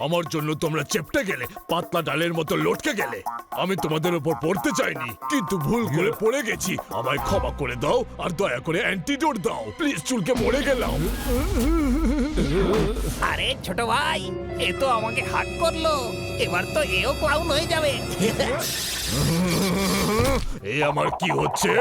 আমার জন্য তোমরা চেপটে গেলে, পাতলা ডালের মতো লটকে গেলে। আমি তোমাদের উপর পড়তে চাইনি, কিন্তু ভুল করে পড়ে গেছি। আমায় ক্ষমা করে দাও আর দয়া করে অ্যান্টিডোট দাও প্লিজ। চুলকে মরে গেলাম। আরে ছোট ভাই, এ তো আমাকে হাত করলো, এবার তো এও ক্লাউন হয়ে যাবে। এ আমার কি হচ্ছে?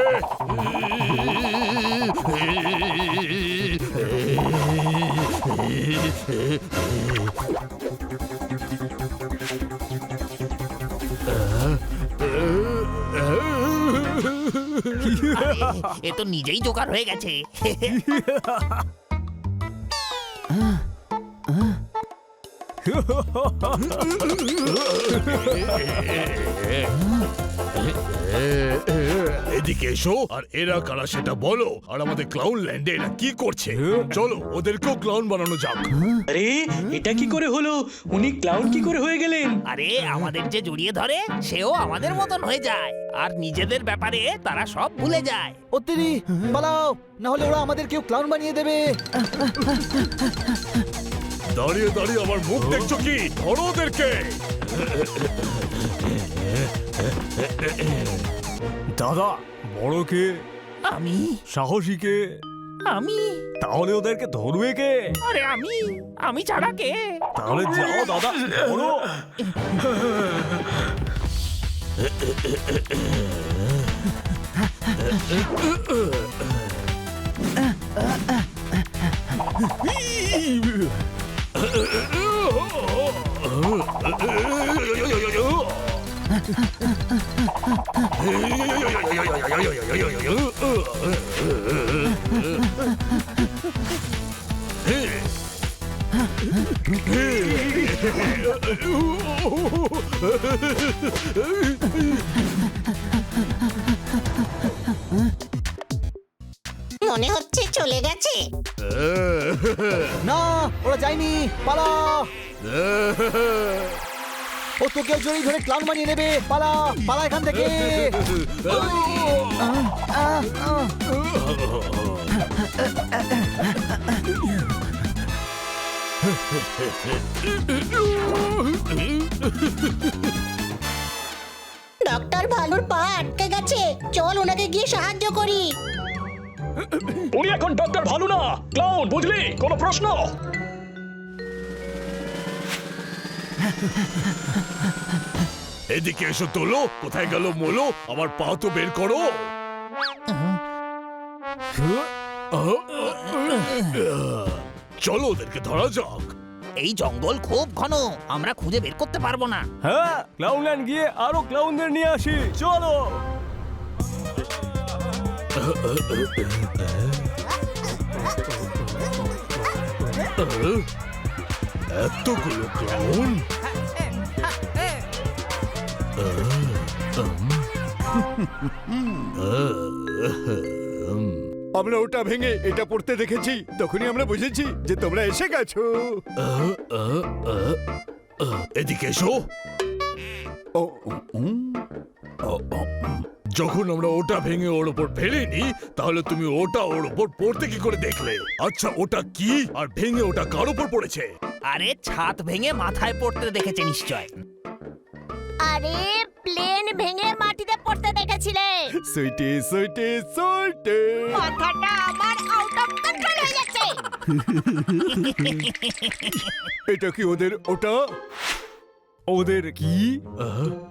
এ তো নিজেই জোগাড় হয়ে গেছে। এদিকে এসো, আর এরা কারা সেটা বলো। আর আমাদের ক্লাউন ল্যান্ডে এরা কি করছে? চলো ওদেরকেও ক্লাউন বানানো যাক। আরে এটা কি করে হলো? উনি ক্লাউন কি করে হয়ে গেলেন? আরে আমাদের যে জড়িয়ে ধরে সেও আমাদের মতন হয়ে যায়, আর নিজেদের ব্যাপারে তারা সব ভুলে যায়। অত্তেরি পালাও, না হলে ওরা আমাদের কেউ ক্লাউন বানিয়ে দেবে। দাঁড়িয়ে দাঁড়িয়ে আমার মুখ দেখছো কি? ধরো ওদেরকে। দাদা, বড় কে? আমি সাহসী কে? আমি তাহলে ওদেরকে ধরবে কে? আরে আমি ছাড়া কে? তাহলে যাও দাদা, ধরো। মনে হচ্ছে চলে গেছে। না, ওরা যায়নি, পালা। ও তোকেও জড়িয়ে ধরে ক্লাউন বানিয়ে নেবে। পালা পালা এখান থেকে। ডক্টর ভালুর পা আটকে গেছে, চল ওনাকে গিয়ে সাহায্য করি। উনি এখন ডক্টর ভালু না, ক্লাউন, বুঝলি? কোনো প্রশ্ন? এদিকে এসো তোলো। কোথায় গেল মোলো? আমার পা তো বের করো। চলো ওদেরকে ধরা যাক। এই জঙ্গল খুব ঘন, আমরা খুঁজে বের করতে পারবো না। হ্যাঁ, ক্লাউনল্যান্ড গিয়ে আরো ক্লাউনদের নিয়ে আসি, চলো। এতগুলো ক্লাউন? আমরা ওটা ভেঙে এটা পড়তে দেখেছি, তখনই আমরা বুঝেছি যে তোমরা এসে গেছো। এদিকে এসো। ও, যখন আমরা ওটা ভেঙে ওর উপর ফেলিনি, তাহলে তুমি ওটা ওর উপর পড়তে কি করে দেখলে? আচ্ছা ওটা কি, আর ভেঙে ওটা কার উপর পড়েছে? আরে ছাদ ভেঙে মাথায় পড়তে দেখেছে নিশ্চয়। আরে প্লেন ভেঙে মাটিতে পড়তে দেখেছিলে। সুইটি সুইটি সুইটি। মাথাটা আমার আউট অফ কন্ট্রোল হয়ে যাচ্ছে। এটা কি ওদের ওটা? ওদের কি?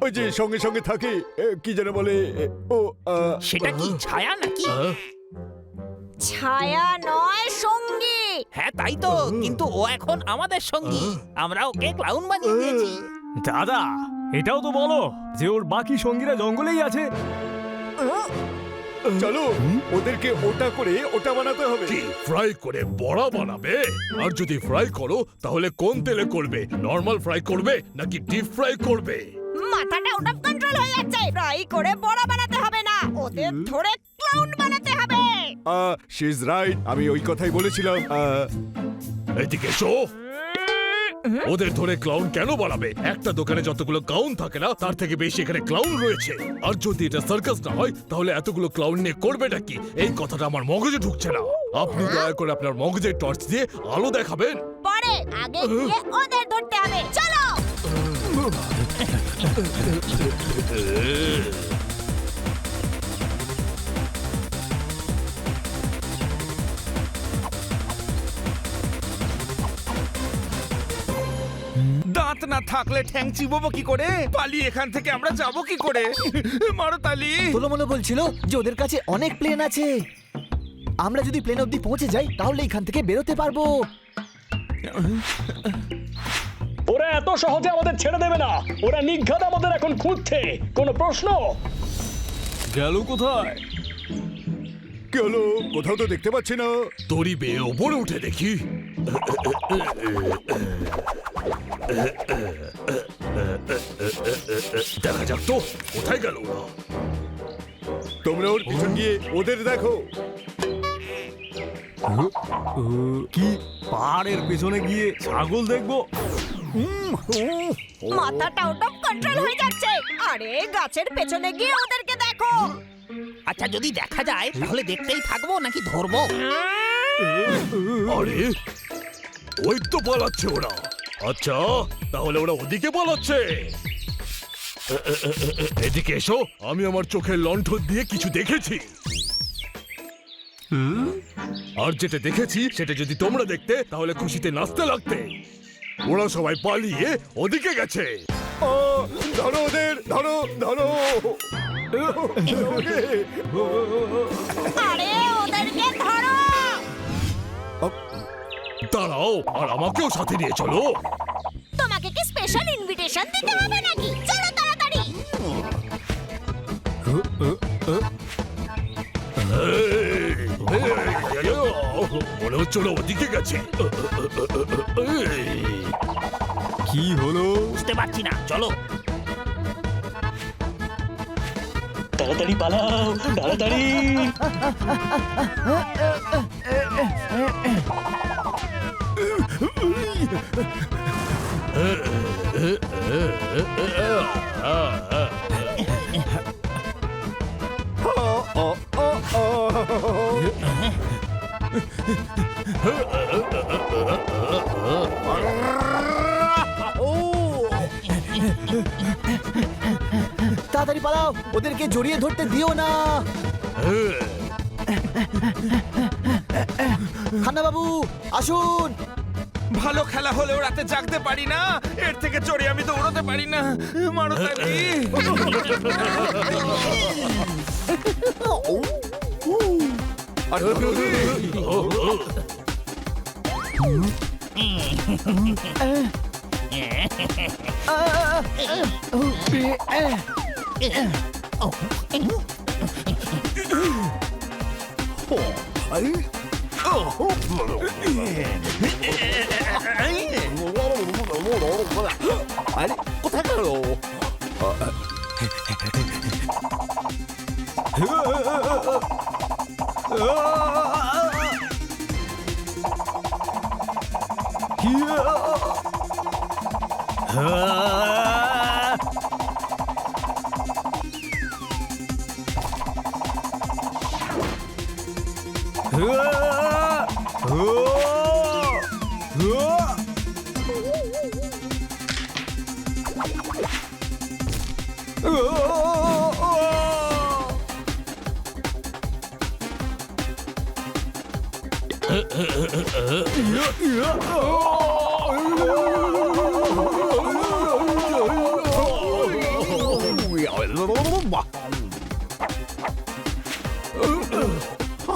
ওই যে সঙ্গে সঙ্গে থাকে, কি যেন বলে, ও সেটা কি ছায়া নাকি? ছায়া নয়, সঙ্গী। হ্যাঁ তাই তো, কিন্তু ও এখন আমাদের সঙ্গী, আমরা ওকে ক্লাউন বানিয়ে দিয়েছি। দাদা, এটাও তো বলো যে ওর বাকি সঙ্গীরা জঙ্গলেই আছে। চলো ওদেরকে ওটা করে ওটা বানাতে হবে। কি ফ্রাই করে বড়া বানাবে? আর যদি ফ্রাই করো তাহলে কোন তেলে করবে? নরমাল ফ্রাই করবে নাকি ডিপ ফ্রাই করবে? মাথাটা আউট অফ কন্ট্রোল হয়ে যাচ্ছে। ফ্রাই করে বড়া বানাতে হবে না, ওদের ধরে ক্লাউন বানাতে হবে। শি ইজ রাইট, আমি ওই কথাই বলেছিলাম। এদিকে এসো। ওদের ধরে ক্লাউন কেন বানাবে? একটা দোকানে যতগুলো ক্লাউন থাকে না, তার থেকে বেশি এখানে ক্লাউন রয়েছে। আর যদি এটা সার্কাস না হয়, তাহলে এতগুলো ক্লাউন নিয়ে করবেটা কি? এই কথাটা আমার মগজে ঢুকছে না। আপনি দয়া করে আপনার মগজের টর্চ দিয়ে আলো দেখাবেন। পরে আগে গিয়ে ওদের ধরতে হবে। চল দাঁত না থাকলে ঠ্যাং চিবোবো কি করে? পালিয়ে এখান থেকে আমরা যাবো কি করে? মারো তালি। তোলোমলো বলছিল যে ওদের কাছে অনেক প্লেন আছে। আমরা যদি প্লেন অবধি পৌঁছে যাই তাহলে এখান থেকে বেরোতে পারবো। ওরা এত সহজে আমাদের ছেড়ে দেবে না। ওরা নিঘাত আমাদের এখন খুঁজছে। কোনো প্রশ্ন? গেল কোথায়? গেল কোথাও তো দেখতে পাচ্ছি না। দড়ি বেয়ে ওপরে উঠে দেখি। দেখা যাক তো কোথায় গেল ওরা। তোমরা ওর পিছন গিয়ে ওদের দেখো। কি পাহাড়ের পেছনে গিয়ে ছাগল দেখবো? মাথাটা আউট অফ কন্ট্রোল হয়ে যাচ্ছে। আরে গাছের পেছনে গিয়ে ওদেরকে দেখো। আচ্ছা যদি দেখা যায় তাহলে দেখতেই থাকবো নাকি ধরবো? আরে ওই তো পালাচ্ছে ওরা। আচ্ছা তাহলে ওরা ওদিকে পালাচ্ছে। এদিকে এসো, আমি আমার চোখের লণ্ঠন দিয়ে কিছু দেখেছি। আর যেটা দেখেছি সেটা যদি তোমরা দেখতে তাহলে খুশিতে নাচতে লাগতে। ওরা সবাই পালিয়ে ওদিকে গেছে। ও ধরো ওদের, ধরো ধরো। আরে ওদেরকে ধরো। দাঁড়াও, আর আমাকেও সাথে নিয়ে চলো। তোমাকে কি স্পেশাল ইনভিটেশন দিতে হবে নাকি? চলো তাড়াতাড়ি। মনে হচ্ছে ওরা ওদিকে গেছে। কি হলো? বুঝতে পারছি না, চলো। তাড়াতাড়ি পালাও, তাড়াতাড়ি। তাড়াতাড়ি পালাও, ওদেরকে জড়িয়ে ধরতে দিও না। খান্না বাবু আসুন। ভালো খেলা হলেও রাতে জাগতে পারি না। এর থেকে চড়ে আমি দৌড়াতে পারি না। মারো তালি। আর কোথায় গেল?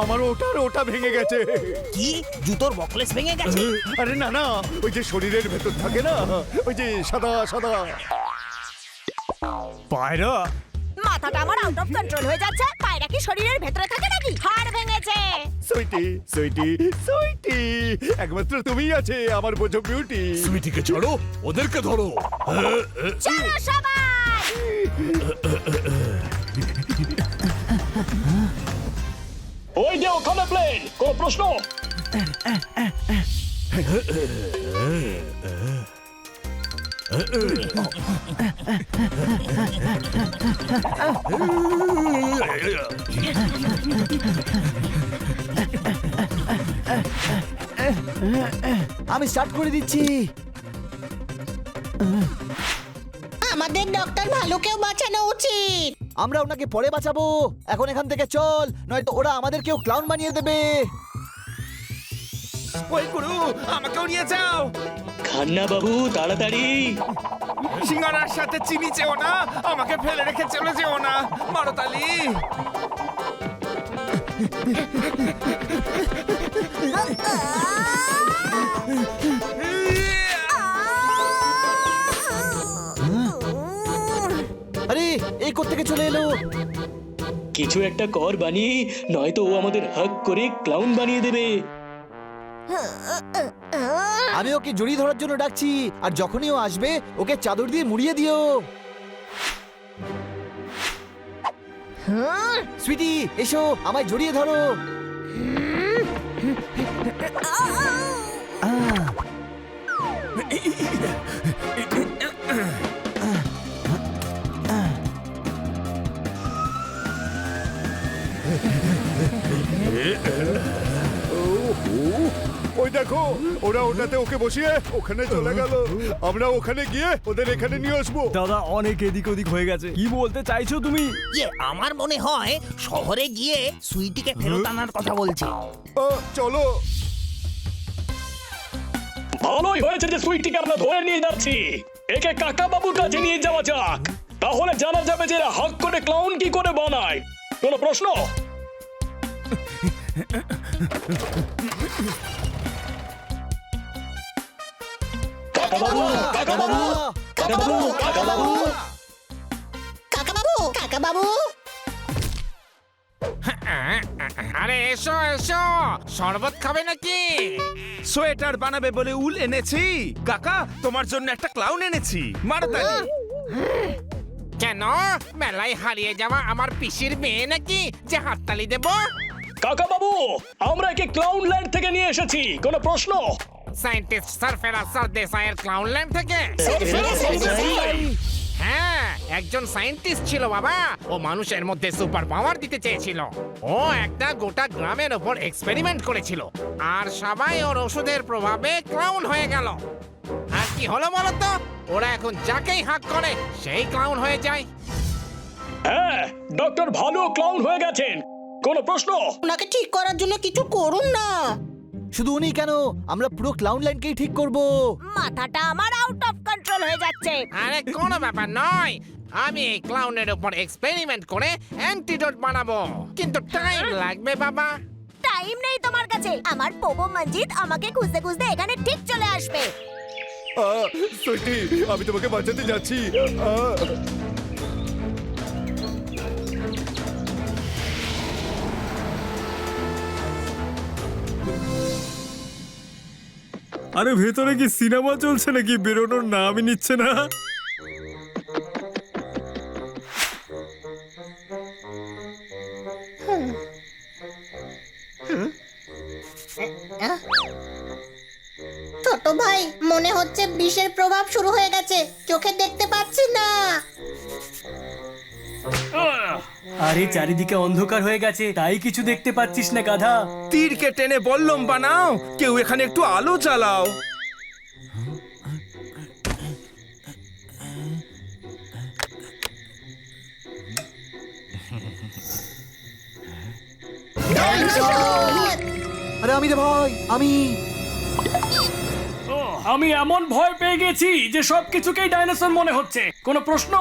আমার ওটা ভেঙে গেছে। কি জুতোর বকলেস ভেঙে গেছে? আরে না না, ওই যে শরীরের ভেতর থাকে না, ওই যে সাদা সাদা। পায়রা? মাথাটা আমার আউট অফ কন্ট্রোল হয়ে যাচ্ছে। পায়রা কি শরীরের ভেতরে থাকে নাকি? হাড় ভেঙেছে। সুইটি সুইটি সুইটি, একমাত্র তুমিই আছে আমার বোঝো বিউটি। সুইটিকে ছাড়ো, ওদেরকে ধরো। চলো সবাই। ওই যে ওখানে প্লেন। কোনো প্রশ্ন? আমি স্টার্ট করে দিচ্ছি। আমাদের ডক্টর ভালুকেও বাঁচানো উচিত। আমরা ওনাকে পরে বাঁচাবো, এখন এখান থেকে চল, নয়তো ওরা আমাদেরকেও ক্লাউন বানিয়ে দেবে। ওই গুরু, আমাকেও নিয়ে যাও। খান্না বাবু তাড়াতাড়ি। সিঙ্গারার সাথে চিনি চেও না, আমাকে ফেলে রেখে চলে যেও না মারতালি। আরে এই কোত্থেকে চলে এলো? কিছু একটা কর বানি, নয়তো ও আমাদের হাক করে ক্লাউন বানিয়ে দেবে। আমি ওকে জড়িয়ে ধরার জন্য ডাকছি, আর যখনই ও আসবে ওকে চাদর দিয়ে মুড়িয়ে দিও। সুইটি এসো, আমায় জড়িয়ে ধরো। ওই দেখো, ওরা ওটাতে ওকে বসিয়ে ওখানে চলে গেল। আমরা ওখানে গিয়ে ওদের এখানে নিয়ে আসবো। দাদা অনেক এদিক ওদিক হয়ে গেছে, কি বলতে চাইছো তুমি? আমার মনে হয় শহরে গিয়ে সুইটিকে ফেরত আনার কথা বলছে। চলো। ভালোই হয়েছে যে সুইটিকে আমরা ধরে নিয়ে যাচ্ছি। একে কাকা বাবুর কাছে নিয়ে যাওয়া যাক, তাহলে জানা যাবে যে এরা হাক করে ক্লাউন কি করে বানায়। কোনো প্রশ্ন? কাকা বাবু, কাকা বাবু, কাকা বাবু, কাকা বাবু। কাকাবাবু, কাকাবাবু। আরে এসো এসো, শরবত খাবে নাকি? সোয়েটার বানাবে বলে উল এনেছি। কাকা, তোমার জন্য একটা ক্লাউন এনেছি মারতালি। কেন মেলায় হারিয়ে যাওয়া আমার পিসির মেয়ে নাকি যে হাততালি দেব? কাকা বাবু, আমরা একে ক্লাউন ল্যান্ড থেকে নিয়ে এসেছি। কোনো প্রশ্ন? সায়েন্টিস্ট সারফেরাজ সারদেসাইয়ের ক্লাউন ল্যান্ড থেকে। হ্যাঁ, একজন সায়েন্টিস্ট ছিল বাবা। ও মানুষের মধ্যে সুপার পাওয়ার দিতে চেয়েছিল। ও একটা গোটা গ্রামের ওপর এক্সপেরিমেন্ট করেছিল, আর সবাই ওর ওষুধের প্রভাবে ক্লাউন হয়ে গেল। আর কি হলো বলতো? ওরা এখন যাকেই হাক করে সেই ক্লাউন হয়ে যায়। হ্যাঁ, ডক্টর ভালো ক্লাউন হয়ে গেছেন। কোনো প্রশ্ন? ওনাকে ঠিক করার জন্য কিছু করুন না। শুধু উনি কেন, আমরা পুরো ক্লাউন লাইনকেই ঠিক করব। মাথাটা আমার আউট অফ কন্ট্রোল হয়ে যাচ্ছে। আরে কোনো ব্যাপার নয়, আমি এই ক্লাউনের উপর এক্সপেরিমেন্ট করে অ্যান্টিডোট বানাবো, কিন্তু টাইম লাগবে বাবা। টাইম নেই তোমার কাছে। আমার পোপো মঞ্জিত আমাকে খুঁজতে খুঁজতে এখানে ঠিক চলে আসবে। সুইটি, আমি তোমাকে বাঁচাতে যাচ্ছি। আরে ভেতরে কি সিনেমা চলছে নাকি? বেরোনোর নামই নিচ্ছে না। ছোট ভাই, মনে হচ্ছে বিষের প্রভাব শুরু হয়ে গেছে। চোখে দেখতে পাচ্ছি না। আরে চারিদিকে অন্ধকার হয়ে গেছে, তাই কিছু দেখতে পাচ্ছিস না গাধা। তীরকে টেনে বললম বানাও, কেউ এখানে একটু আলো জ্বালাও। আরে আমি রে ভাই, আমি এমন ভয় পেয়ে গেছি যে সবকিছুকেই ডাইনোসর মনে হচ্ছে। কোনো প্রশ্ন?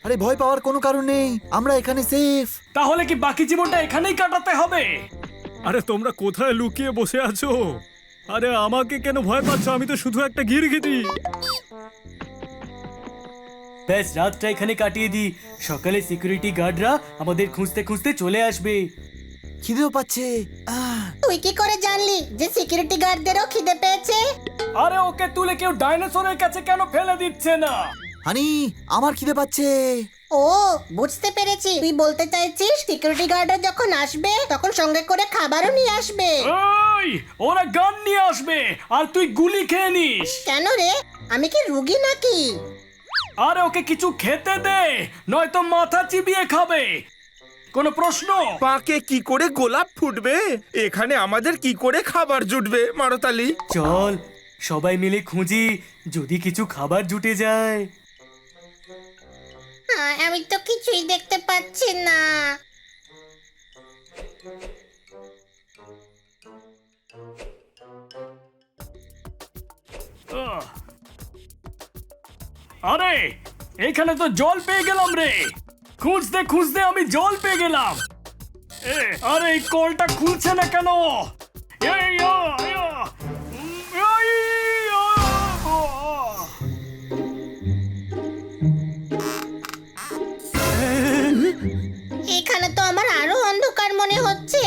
আরে ভয় পাওয়ার কোনো কারণ নেই, আমরা এখানে সেফ। তাহলে কি বাকি জীবনটা এখানেই কাটাতে হবে? আরে তোমরা কোথায় লুকিয়ে বসে আছো? আরে আমাকে কেন ভয় পাচ্ছ? আমি তো শুধু একটা গিরগিটি। ব্যাস রাতটা এখানে কাটিয়ে দিই, সকালে সিকিউরিটি গার্ডরা আমাদের খুঁজতে খুঁজতে চলে আসবে। খিদেও পাচ্ছে। তুই কি করে জানলি যে সিকিউরিটি গার্ডদেরও খিদে পেয়েছে? আরে ওকে তুলে কেউ ডাইনোসরের কাছে কেন ফেলে দিচ্ছে না? হানি, আমার খিদে পাচ্ছে। ও, বুঝতে পেরেছি। তুই বলতে চাইছিস সিকিউরিটি গার্ডরা যখন আসবে তখন সঙ্গে করে খাবারও নিয়ে আসবে। ওই, ওরা গান নিয়ে আসবে আর তুই গুলি খেয়ে নিস। কেন রে, আমি কি রুগী নাকি? আরে ওকে কিছু খেতে দে, নয়তো মাথা চিবিয়ে খাবে। কোনো প্রশ্ন? পাকে কি করে গোলাপ ফুটবে? এখানে আমাদের কি করে খাবার জুটবে মারতালি? চল সবাই মিলে খুঁজি, যদি কিছু খাবার জুটে যায়। আমি তো কিছুই দেখতে পাচ্ছি না। আরে এখানে তো জল পেয়ে গেলাম রে, খুঁজতে খুঁজতে আমি জল পেয়ে গেলাম। আরে এই কলটা খুলছে না কেন? এই, আ, আ, এই, আ, আ। এখানে তো আমার আরো অন্ধকার মনে হচ্ছে।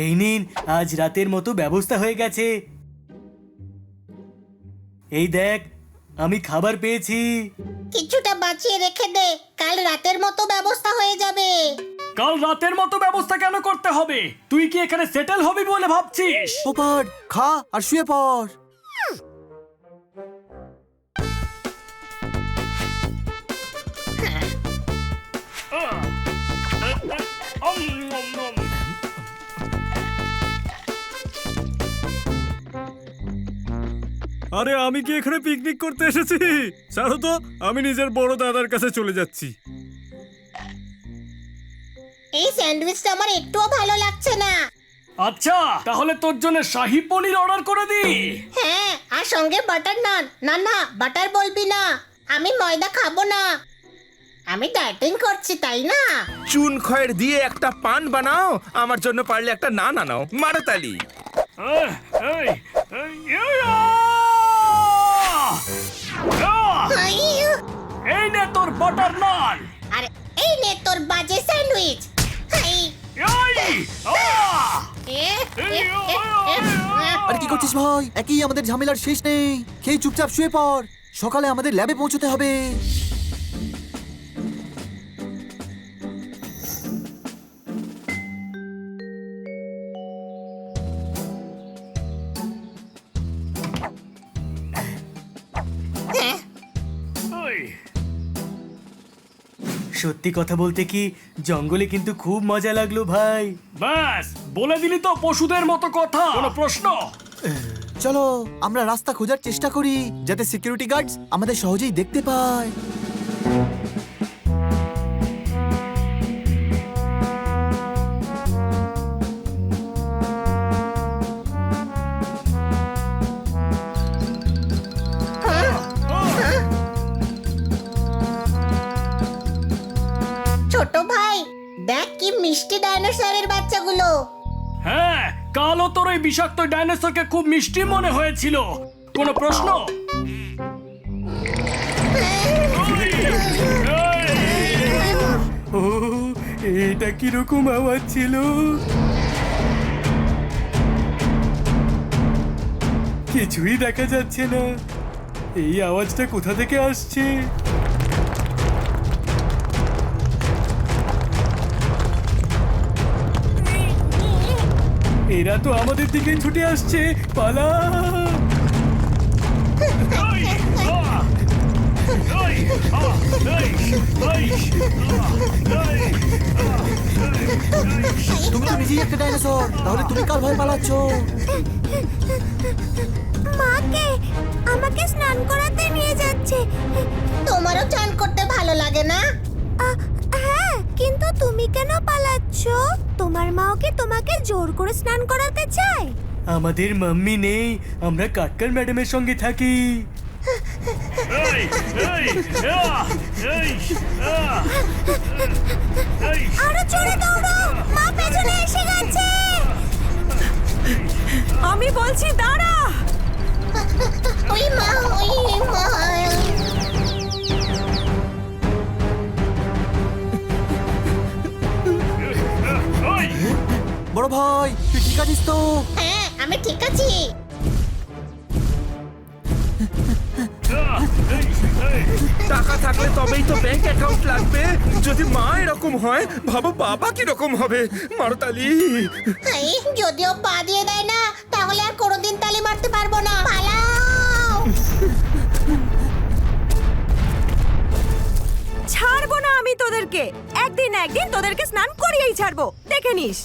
এই নিন, আজ রাতের মতো ব্যবস্থা হয়ে গেছে। এই দেখ, আমি খাবার পেয়েছি। কিছুটা বাঁচিয়ে রেখে দে, কাল রাতের মতো ব্যবস্থা হয়ে যাবে। কাল রাতের মতো ব্যবস্থা কেন করতে হবে? তুই কি এখানে সেটেল হবি বলে ভাবছিস? পোপট খা আর শুয়ে পড়। আরে আমি কি এখানে পিকনিক করতে এসেছি? ছাড়ো তো, আমি নিজের বড় দাদার কাছে চলে যাচ্ছি। এই স্যান্ডউইচটা আমার একটুও ভালো লাগছে না। আচ্ছা, তাহলে তোর জন্য শাহী পনির অর্ডার করে দিই। হ্যাঁ, আর সঙ্গে বাটার নান। না না, বাটার বলবি না, আমি ময়দা খাবো না। আমি ডায়েটিং করছি, তাই না? চুন খয়ের দিয়ে একটা পান বানাও, আমার জন্য পারলে একটা নান আনাও। মারতালি এই, এই, এই, এই, আহ! এই নে তোর বাটার নান। আরে এই নে তোর বাজে স্যান্ডউইচ। এই, আহ! আরে কি করছিস ভাই? একই আমাদের ঝামেলার শেষ নেই। খেয়ে চুপচাপ শুয়ে পড়, সকালে আমাদের ল্যাবে পৌঁছতে হবে। ওই। সত্যি কথা বলতে কি, জঙ্গলে কিন্তু খুব মজা লাগলো ভাই। ব্যাস, বলে দিলি তো পশুদের মতো কথা। কোনো প্রশ্ন? চলো আমরা রাস্তা খোঁজার চেষ্টা করি, যাতে সিকিউরিটি গার্ডস আমাদের সহজেই দেখতে পায়। ছোট ভাই, দেখ কি মিষ্টি ডাইনোসরের বাচ্চাগুলো। হ্যাঁ, কালও তোর ওই বিষাক্ত ডাইনোসরকে খুব মিষ্টি মনে হয়েছিল। কোনো প্রশ্ন? ও, এটা কিরকম আওয়াজ ছিল? কিছুই দেখা যাচ্ছে না। এই আওয়াজটা কোথা থেকে আসছে? এরা তো আমাদের দিকে ছুটে আসছে। পালা! তুমি তো নিজেই একটা ডাইনোসর, তাহলে তুমি কার ভয় পালাচ্ছ? মাকে আমাকে স্নান করাতে নিয়ে যাচ্ছে। তোমারও চান করতে ভালো লাগে না? হ্যাঁ, কিন্তু তুমি কেন পালাচ্ছ? তোমার মাও কি তোমাকে জোর করে স্নান করাতে চায়? আমাদের মাম্মি নেই, আমরা কাটকার ম্যাডামের সঙ্গে থাকি। আরো জোরে দৌড়ো, মা পেছনে এসে গেছে। আমি বলছি দাঁড়া। ওই মা, ওই মা। বড় ভাই, তুই ঠিক আছিস তো? হ্যাঁ, আমি ঠিক আছি। টাকা থাকলে তবেই তো ব্যাংক অ্যাকাউন্ট লাগবে। যদি মা এরকম হয়, ভাবো বাবা কিরকম হবে। মারতালি এই, যদিও পা দিয়ে দেয় না, তাহলে আর কোনোদিন তালি মারতে পারবো না। পালাও! তোদেরকে, একদিন না একদিন তোদেরকে স্নান করিয়েই ছাড়বো, দেখে নিস।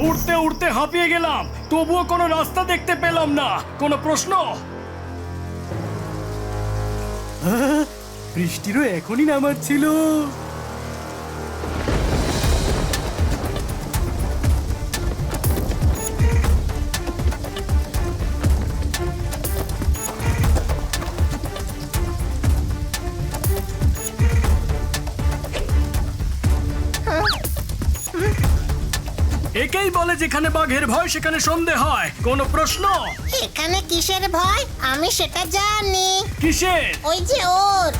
উড়তে উড়তে হাঁপিয়ে গেলাম, তবুও কোনো রাস্তা দেখতে পেলাম না। কোনো প্রশ্ন? বৃষ্টিরও এখনই নামাচ্ছিল। একেই বলে যেখানে বাঘের ভয় সেখানে সন্ধে হয়। কোনো প্রশ্ন? এখানে কিসের ভয় আমি সেটা জানি। কিসের? ওই যে ওর।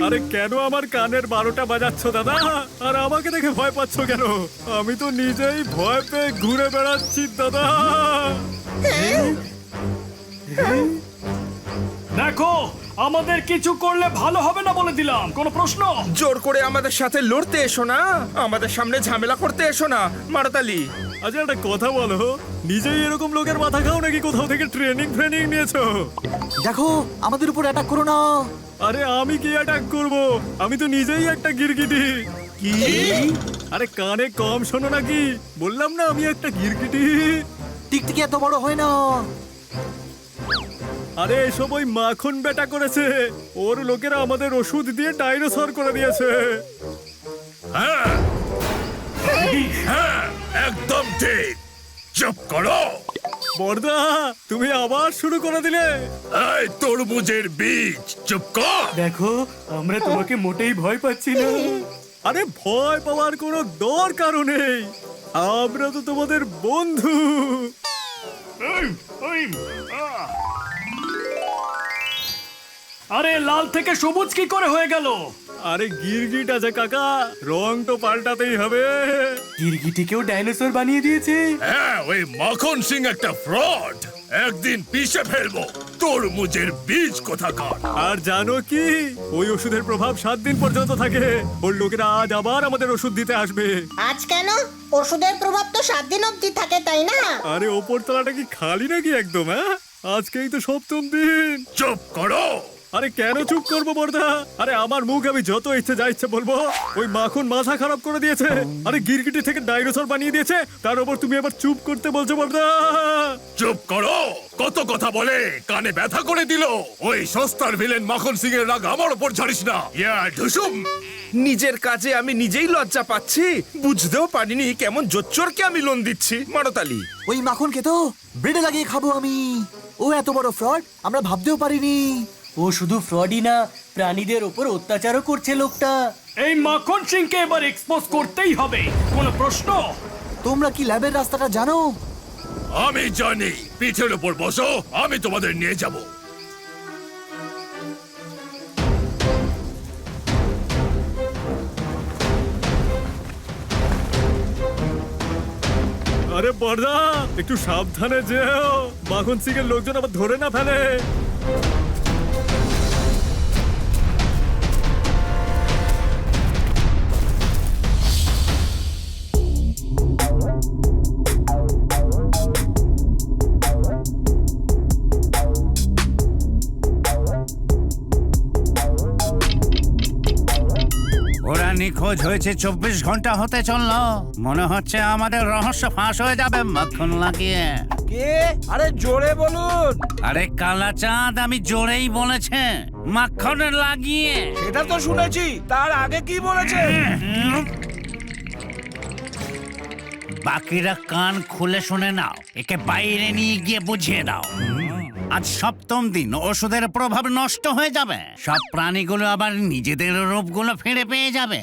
আরে কেন আমার কানের 12টা বাজাচ্ছ দাদা? আর আমাকে দেখে ভয় পাচ্ছ কেন? আমি তো নিজেই ভয় পেয়ে ঘুরে বেড়াচ্ছি দাদা। দেখো, আমাদের কিছু করলে ভালো হবে না বলে দিলাম। কোনো প্রশ্ন? জোর করে আমাদের সাথে লড়তে এসো না, আমাদের সামনে ঝামেলা করতে এসো না মারাতালি। আচ্ছা একটা কথা বলো, নিজেই এরকম লোকের মাথা খাও নাকি কোথাও থেকে ট্রেনিং নিয়েছো? দেখো, আমাদের উপর অ্যাটাক করো না। আরে আমি কি অ্যাটাক করব? আমি তো নিজেই একটা গিরগিটি। কি? আরে কানে কম শোনো নাকি? বললাম না আমি একটা গিরগিটি। টিকটিকি এত বড় হয় না। আরে এসব ওই মাখন বেটা করেছে। ওর লোকেরা আমাদের ওষুধ দিয়ে ডাইনোসর করে দিয়েছে। হ্যাঁ হ্যাঁ, একদম ঠিক। চুপ করো। বর্দা, তুমি আবার শুরু করে দিলে। এই তরমুজের বীজ, চুপ কর। দেখো, আমরা তোমাকে মোটেই ভয় পাচ্ছি না। আরে ভয় পাওয়ার কোনো দরকারও নেই, আমরা তো তোমাদের বন্ধু। আরে লাল থেকে সবুজ কি করে হয়ে গেল? আরে গিরগিট আছে কাকা, রং তো পাল্টাতেই হবে। গিরগিটিকেও ডাইনোসর বানিয়ে দিয়েছে। হ্যাঁ, ওই মাখন সিং একটা ফ্রড। একদিন পিষে ফেলবো তরমুজের বীজ কোথাকার। আর জানো কি, ওই ওষুধের প্রভাব 7 দিন পর্যন্ত থাকে। ওর লোকেরা আজ আবার আমাদের ওষুধ দিতে আসবে। আজ কেন? ওষুধের প্রভাব তো 7 দিন অবধি থাকে, তাই না? আরে ওপর তলাটা কি খালি নাকি একদম? হ্যাঁ, আজকেই তো 7ম দিন। চুপ করো। আরে কেন চুপ করবো বর্দা? আরে আমার মুখ আমি যত ইচ্ছে যা ইচ্ছে বলবো। ওই মাখন মাথা খারাপ করে দিয়েছে। আরে গিরগিটি থেকে ডাইনোসর বানিয়ে দিয়েছে, তার উপর তুমি আবার চুপ করতে বলছো বর্দা? চুপ করো। কত কথা বলে কানে ব্যথা করে দিল। ওই সস্তার ভিলেন মাখন সিং এর রাগ আমার উপর ঝাড়িস না। ইয়া ঢুসুম। নিজের কাজে আমি নিজেই লজ্জা পাচ্ছি, বুঝতেও পারিনি কেমন জোচ্চরকে আমি লোন দিচ্ছি মারাতালি। ওই মাখনকে তো ব্রেডে লাগিয়ে খাবো আমি। ও এত বড় ফ্রড আমরা ভাবতেও পারিনি। ও শুধু ফ্রডই না, প্রাণীদের উপর অত্যাচারও করছে লোকটা। এই মাখন সিংকে এবার এক্সপোজ করতেই হবে। কোনো প্রশ্ন? তোমরা কি ল্যাবের রাস্তাটা জানো? আমি জানি। পিঠের উপর বসো, আমি তোমাদের নিয়ে যাব। আরে বর্দা, একটু সাবধানে যেও, মাখন সিং এর লোকজন আবার ধরে না ফেলে। ওরা নিখোঁজ হয়েছে 24 ঘন্টা হতে চললো। মনে হচ্ছে আমাদের রহস্য ফাঁস হয়ে যাবে মাখন লাগিয়ে। কে? আরে জোরে বলুন। আরে কালাচাঁদ আমি জোরেই বলেছে, মাখন লাগিয়ে। এটা তো শুনেছি, তার আগে কি বলেছে? বাকিরা কান খুলে শুনে নাও, একে বাইরে নিয়ে গিয়ে বুঝিয়ে দাও। আজ 7ম দিন, ওষুধের প্রভাব নষ্ট হয়ে যাবে। সব প্রাণীগুলো আবার নিজেদের রূপগুলো ফিরে পেয়ে যাবে।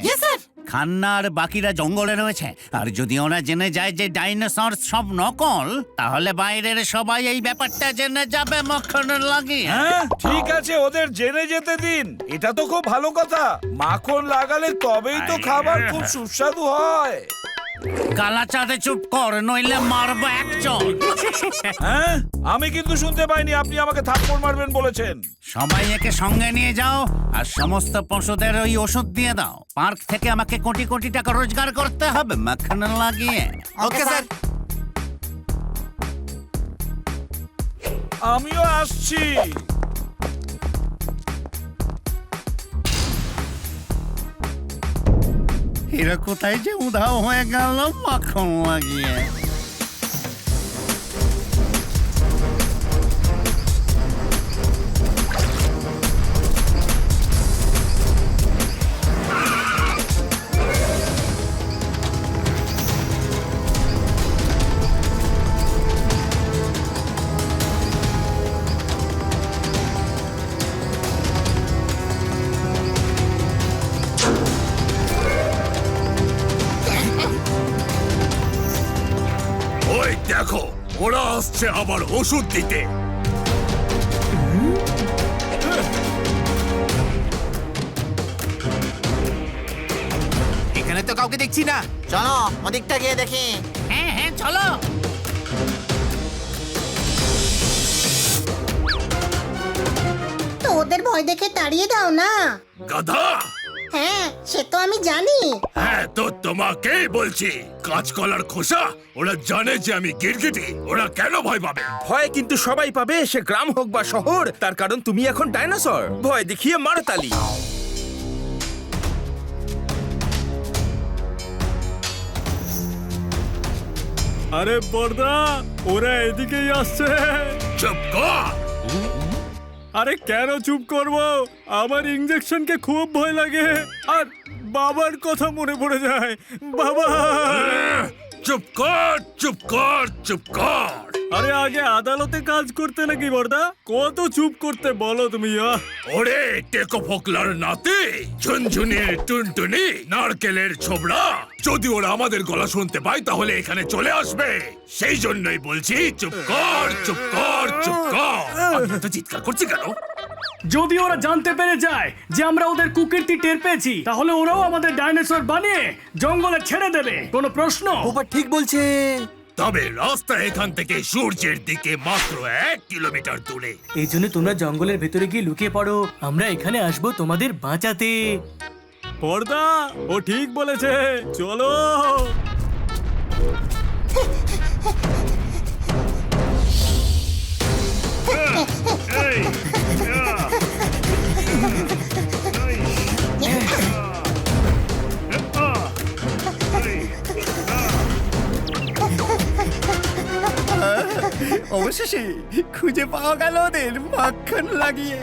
খান্না আর বাকিরা জঙ্গলে রয়েছে, আর যদি ওরা জেনে যায় যে ডাইনোসর সব নকল, তাহলে বাইরের সবাই এই ব্যাপারটা জেনে যাবে মাখন লাগিয়ে। হ্যাঁ ঠিক আছে, ওদের জেনে যেতে দিন। এটা তো খুব ভালো কথা। মাখন লাগালে তবেই তো খাবার খুব সুস্বাদু হয়। কালা চাঁদে চুপ কর, নইলে মারবো একজন। হ্যাঁ, আমি কিন্তু শুনতে পাইনি আপনি আমাকে থাপ্পড় মারবেন বলেছেন। সবাই একে সঙ্গে নিয়ে যাও আর সমস্ত পশুদের ওই ওষুধ দিয়ে দাও। পার্ক থেকে আমাকে কোটি কোটি টাকা রোজগার করতে হবে মাখন লাগিয়ে। Okay sir. আমিও আসছি। এরা কোথায় যে উধাও হয়ে গেল মাখন লাগিয়ে। ওই দেখো, ওরা আসছে আবার ওষুধ দিতে। এখানে তো কাউকে দেখছি না। চলো ওদিকটা গিয়ে দেখি। হ্যাঁ হ্যাঁ চলো। তো ওদের ভয় দেখে তাড়িয়ে দাও না। গাধা! হ্যাঁ, সে তো আমি জানি। হ্যাঁ, তো তোমাকেই বলছি, কাঁচকলার খোসা। ওরা জানে যে আমি গিরগিটি, ওরা কেন ভয় পাবে? ভয় কিন্তু সবাই পাবে, সে গ্রাম হোক বা শহর। তার কারণ তুমি এখন ডাইনোসর। ভয় দেখিয়ে মারো তালি। আরে বর্দা, ওরা এদিকেই আসছে। চুপ কর! আরে কেন চুপ করব? আমার ইঞ্জেকশনকে খুব ভয় লাগে আর বাবার কথা মনে পড়ে যায়। বাবা! চুপ কর, চুপ কর, চুপ কর! আরে আগে আদালতে কাজ করতে নাকি বর্দা? কত চুপ করতে বলো তুমি? ওরে টেকো ফোকলার নাতি, ঝুনঝুনির টুনটুনি, নারকেলের ছোবড়া, যদি ওরা আমাদের গলা শুনতে পায় তাহলে এখানে চলে আসবে। সেই জন্যই বলছি চুপ কর, চুপ কর, চুপ কর। আমি এত চিৎকার করছি কেন? যদি ওরা জানতে পেরে যায় যে আমরা ওদের কুকীর্তি টের পেয়েছি, তাহলে ওরাও আমাদের ডাইনোসর বানিয়ে জঙ্গলে ছেড়ে দেবে। কোনো প্রশ্ন? ওপর ঠিক বলছে। তবে রাস্তা এখান থেকে সূর্যের দিকে মাত্র 1 কিলোমিটার দূরে। এই জন্য তোমরা জঙ্গলের ভেতরে গিয়ে লুকিয়ে পড়ো, আমরা এখানে আসবো তোমাদের বাঁচাতে। বর্দা, ও ঠিক বলেছে, চলো। অবশেষে খুঁজে পাওয়া গেল ওদের মাখন লাগিয়ে।